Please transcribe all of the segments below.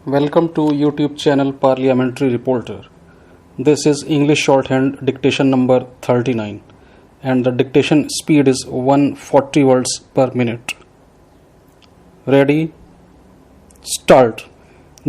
Welcome to YouTube channel Parliamentary Reporter. This is English shorthand dictation number 39 and the dictation speed is 140 words per minute. Ready? Start.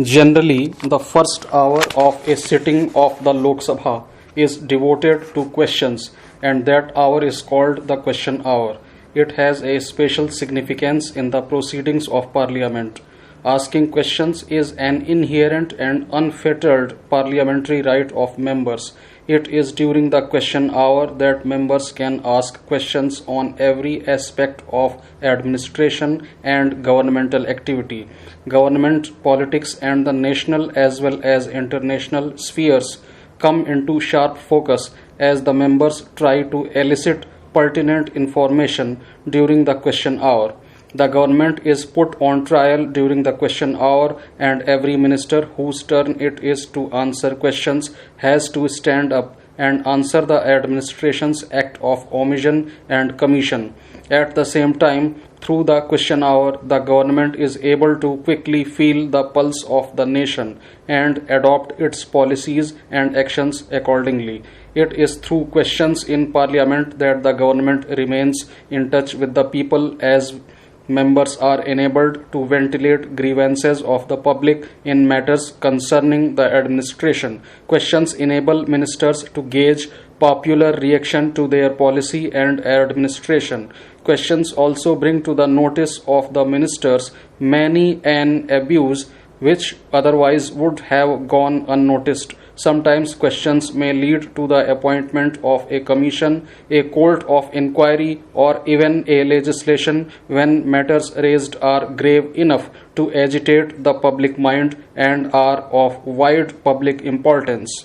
Generally, the first hour of a sitting of the Lok Sabha is devoted to questions, and that hour is called the question hour. It has a special significance in the proceedings of Parliament. Asking questions is an inherent and unfettered parliamentary right of members. It is during the question hour that members can ask questions on every aspect of administration and governmental activity. Government, politics, and the national as well as international spheres come into sharp focus as the members try to elicit pertinent information during the question hour. The government is put on trial during the question hour, and every minister whose turn it is to answer questions has to stand up and answer the administration's act of omission and commission. At the same time, through the question hour, the government is able to quickly feel the pulse of the nation and adopt its policies and actions accordingly. It is through questions in Parliament that the government remains in touch with the people, as members are enabled to ventilate grievances of the public in matters concerning the administration. Questions enable ministers to gauge popular reaction to their policy and administration. Questions also bring to the notice of the ministers many an abuse which otherwise would have gone unnoticed. Sometimes questions may lead to the appointment of a commission, a court of inquiry, or even a legislation when matters raised are grave enough to agitate the public mind and are of wide public importance.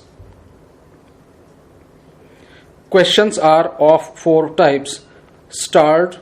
Questions are of four types: starred,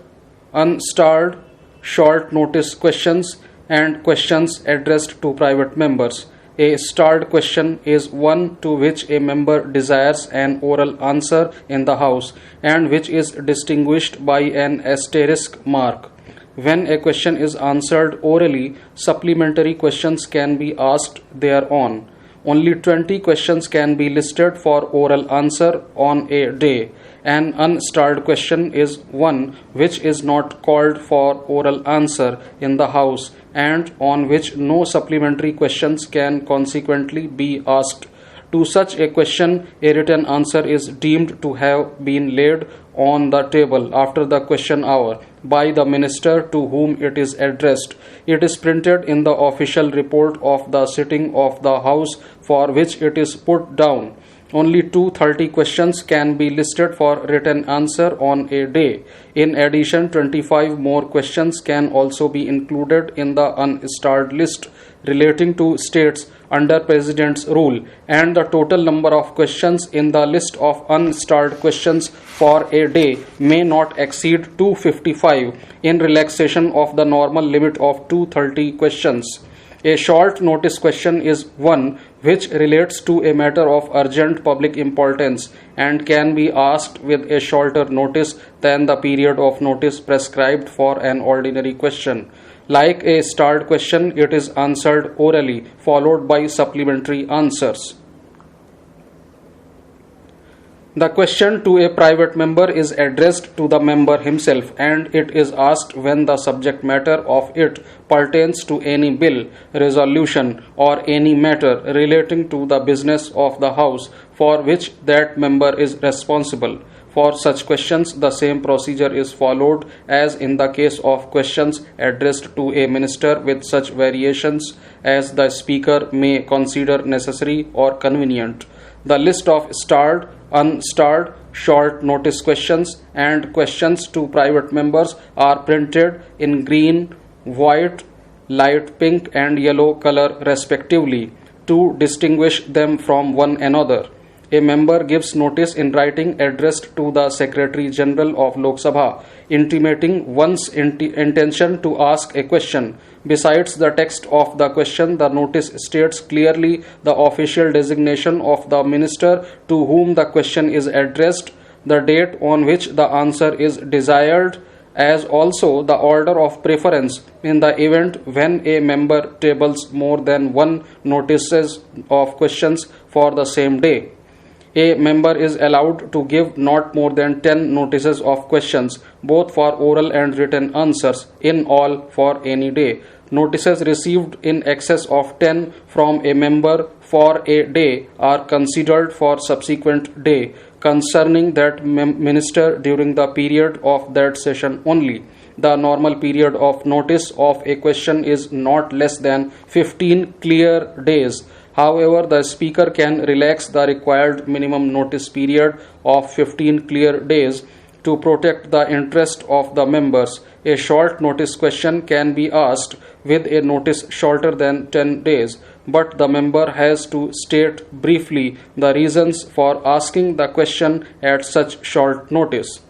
unstarred, short notice questions, and questions addressed to private members. A starred question is one to which a member desires an oral answer in the House and which is distinguished by an asterisk mark. When a question is answered orally, supplementary questions can be asked thereon. Only 20 questions can be listed for oral answer on a day. An unstarred question is one which is not called for oral answer in the House and on which no supplementary questions can consequently be asked. To such a question, a written answer is deemed to have been laid on the table after the question hour by the minister to whom it is addressed. It is printed in the official report of the sitting of the House for which it is put down. Only 230 questions can be listed for written answer on a day. In addition, 25 more questions can also be included in the unstarred list relating to states under President's rule, and the total number of questions in the list of unstarred questions for a day may not exceed 255 in relaxation of the normal limit of 230 questions. A short notice question is one which relates to a matter of urgent public importance and can be asked with a shorter notice than the period of notice prescribed for an ordinary question. Like a starred question, it is answered orally, followed by supplementary answers. The question to a private member is addressed to the member himself, and it is asked when the subject matter of it pertains to any bill, resolution, or any matter relating to the business of the House for which that member is responsible. For such questions, the same procedure is followed as in the case of questions addressed to a minister, with such variations as the Speaker may consider necessary or convenient. The list of starred, unstarred, short notice questions, and questions to private members are printed in green, white, light pink, and yellow color respectively to distinguish them from one another. A member gives notice in writing addressed to the Secretary General of Lok Sabha, intimating one's intention to ask a question. Besides the text of the question, the notice states clearly the official designation of the minister to whom the question is addressed, the date on which the answer is desired, as also the order of preference in the event when a member tables more than one notices of questions for the same day. A member is allowed to give not more than 10 notices of questions, both for oral and written answers, in all for any day. Notices received in excess of 10 from a member for a day are considered for subsequent day, concerning that minister during the period of that session only. The normal period of notice of a question is not less than 15 clear days. However, the Speaker can relax the required minimum notice period of 15 clear days to protect the interest of the members. A short notice question can be asked with a notice shorter than 10 days, but the member has to state briefly the reasons for asking the question at such short notice.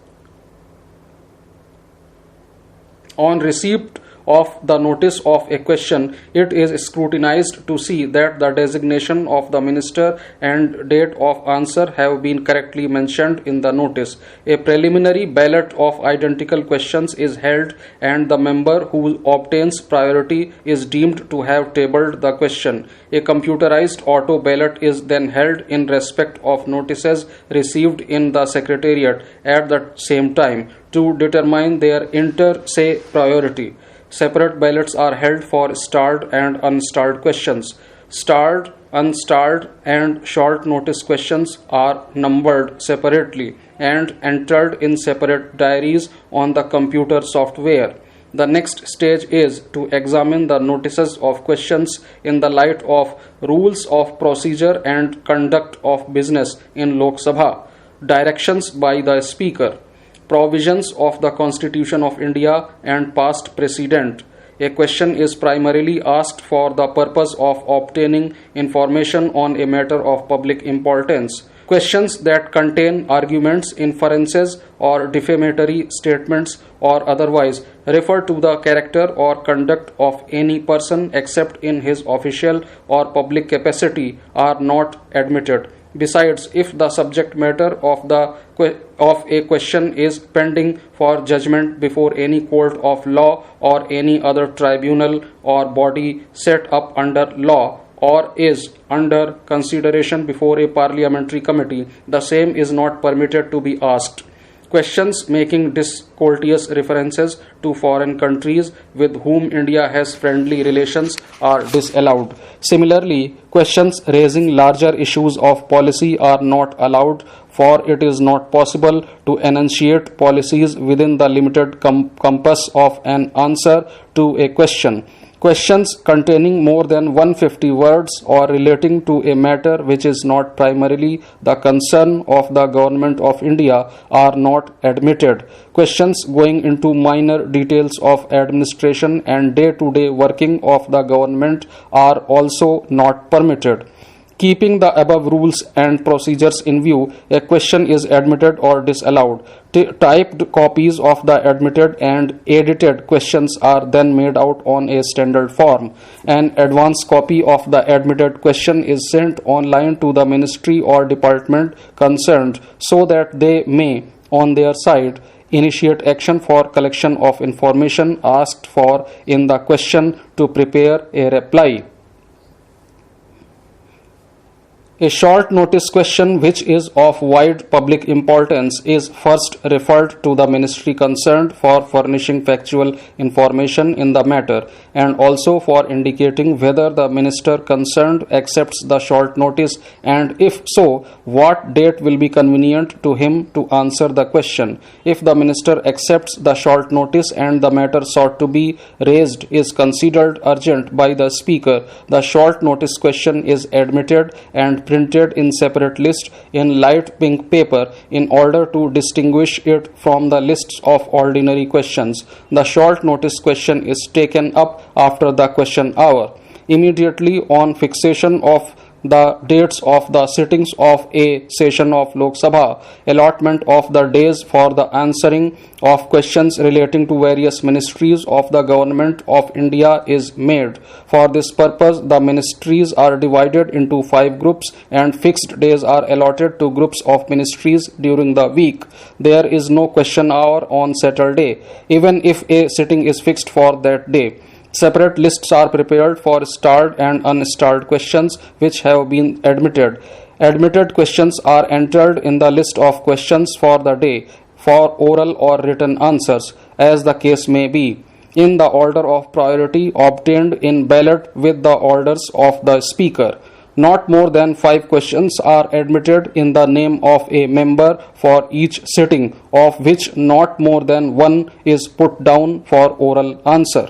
On receipt of the notice of a question, it is scrutinized to see that the designation of the minister and date of answer have been correctly mentioned in the notice. A preliminary ballot of identical questions is held, and the member who obtains priority is deemed to have tabled the question. A computerized auto ballot is then held in respect of notices received in the secretariat at the same time to determine their inter se priority. Separate ballots are held for starred and unstarred questions. Starred, unstarred, and short notice questions are numbered separately and entered in separate diaries on the computer software. The next stage is to examine the notices of questions in the light of rules of procedure and conduct of business in Lok Sabha, directions by the Speaker, provisions of the Constitution of India and past precedent. A question is primarily asked for the purpose of obtaining information on a matter of public importance. Questions that contain arguments, inferences, or defamatory statements or otherwise refer to the character or conduct of any person except in his official or public capacity are not admitted. Besides, if the subject matter of a question is pending for judgment before any court of law or any other tribunal or body set up under law, or is under consideration before a parliamentary committee, the same is not permitted to be asked. Questions making discourteous references to foreign countries with whom India has friendly relations are disallowed. Similarly, questions raising larger issues of policy are not allowed, for it is not possible to enunciate policies within the limited compass of an answer to a question. Questions containing more than 150 words or relating to a matter which is not primarily the concern of the Government of India are not admitted. Questions going into minor details of administration and day-to-day working of the government are also not permitted. Keeping the above rules and procedures in view, a question is admitted or disallowed. Typed copies of the admitted and edited questions are then made out on a standard form. An advance copy of the admitted question is sent online to the ministry or department concerned so that they may, on their side, initiate action for collection of information asked for in the question to prepare a reply. A short notice question which is of wide public importance is first referred to the ministry concerned for furnishing factual information in the matter and also for indicating whether the minister concerned accepts the short notice, and if so, what date will be convenient to him to answer the question. If the minister accepts the short notice and the matter sought to be raised is considered urgent by the Speaker, the short notice question is admitted and printed in separate list in light pink paper in order to distinguish it from the lists of ordinary questions. The short notice question is taken up after the question hour. Immediately on fixation of the dates of the sittings of a session of Lok Sabha, allotment of the days for the answering of questions relating to various ministries of the Government of India is made. For this purpose, the ministries are divided into 5 groups and fixed days are allotted to groups of ministries during the week. There is no question hour on Saturday, even if a sitting is fixed for that day. Separate lists are prepared for starred and unstarred questions which have been admitted. Admitted questions are entered in the list of questions for the day for oral or written answers, as the case may be, in the order of priority obtained in ballot with the orders of the Speaker. Not more than 5 questions are admitted in the name of a member for each sitting, of which not more than one is put down for oral answer.